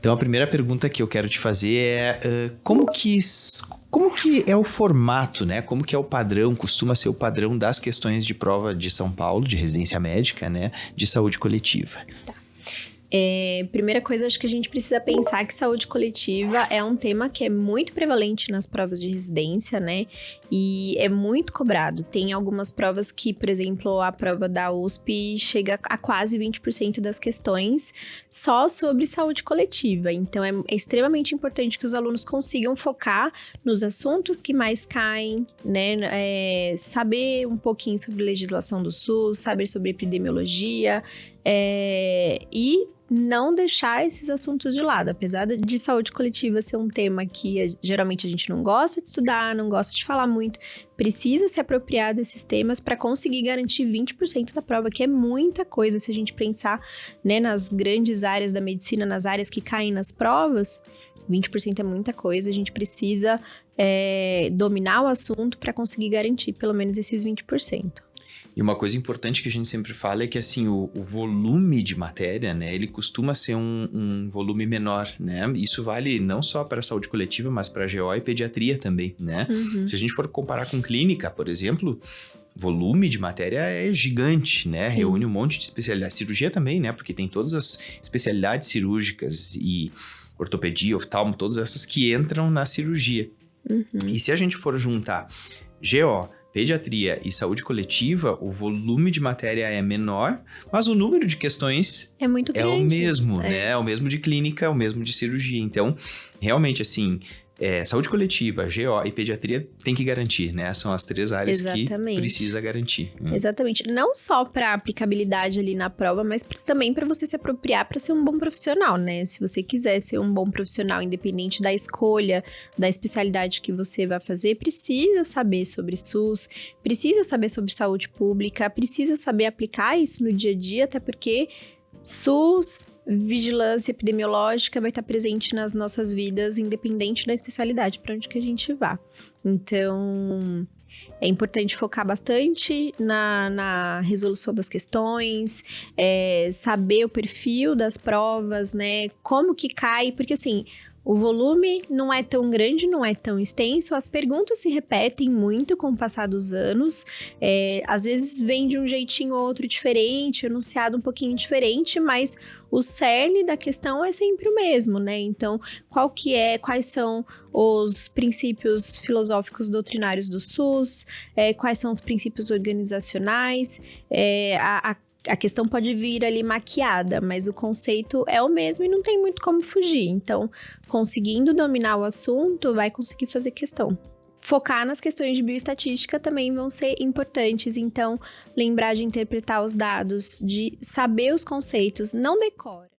Então, a primeira pergunta que eu quero te fazer é como que é o formato, né? Como que é o padrão, costuma ser o padrão das questões de prova de São Paulo, de residência médica, né? De saúde coletiva. Primeira coisa, acho que a gente precisa pensar que saúde coletiva é um tema que é muito prevalente nas provas de residência, né? E é muito cobrado. Tem algumas provas que, por exemplo, a prova da USP chega a quase 20% das questões só sobre saúde coletiva. Então, é extremamente importante que os alunos consigam focar nos assuntos que mais caem, né? Saber um pouquinho sobre legislação do SUS, saber sobre epidemiologia, e não deixar esses assuntos de lado. Apesar de saúde coletiva ser um tema que geralmente a gente não gosta de estudar, não gosta de falar muito, precisa se apropriar desses temas para conseguir garantir 20% da prova, que é muita coisa se a gente pensar, né, nas grandes áreas da medicina, nas áreas que caem nas provas. 20% é muita coisa, a gente precisa dominar o assunto para conseguir garantir pelo menos esses 20%. E uma coisa importante que a gente sempre fala é que, assim, o volume de matéria, né, ele costuma ser um volume menor, né? Isso vale não só para a saúde coletiva, mas para a GO e pediatria também, né? Se a gente for comparar com clínica, por exemplo, volume de matéria é gigante, né? Sim. Reúne um monte de especialidades. Cirurgia também, né? Porque tem todas as especialidades cirúrgicas e ortopedia, oftalmo, todas essas que entram na cirurgia. E se a gente for juntar GO, pediatria e saúde coletiva, o volume de matéria é menor, mas o número de questões é muito grande. É o mesmo, né? É o mesmo de clínica, é o mesmo de cirurgia. Então, realmente, assim, saúde coletiva, GO e pediatria tem que garantir, né? São as três áreas que precisa garantir. Exatamente. Não só para aplicabilidade ali na prova, mas também para você se apropriar para ser um bom profissional, né? Se você quiser ser um bom profissional, independente da escolha, da especialidade que você vai fazer, precisa saber sobre SUS, precisa saber sobre saúde pública, precisa saber aplicar isso no dia a dia, até porque SUS, vigilância epidemiológica vai estar presente nas nossas vidas, independente da especialidade para onde que a gente vá. Então, é importante focar bastante na resolução das questões, saber o perfil das provas, né? Como que cai, porque assim, o volume não é tão grande, não é tão extenso, as perguntas se repetem muito com o passar dos anos, às vezes vem de um jeitinho ou outro diferente, enunciado um pouquinho diferente, mas o cerne da questão é sempre o mesmo, né? Então, quais são os princípios filosóficos doutrinários do SUS, quais são os princípios organizacionais, a questão pode vir ali maquiada, mas o conceito é o mesmo e não tem muito como fugir. Então, conseguindo dominar o assunto, vai conseguir fazer questão. Focar nas questões de bioestatística também vão ser importantes. Então, lembrar de interpretar os dados, de saber os conceitos, não decora.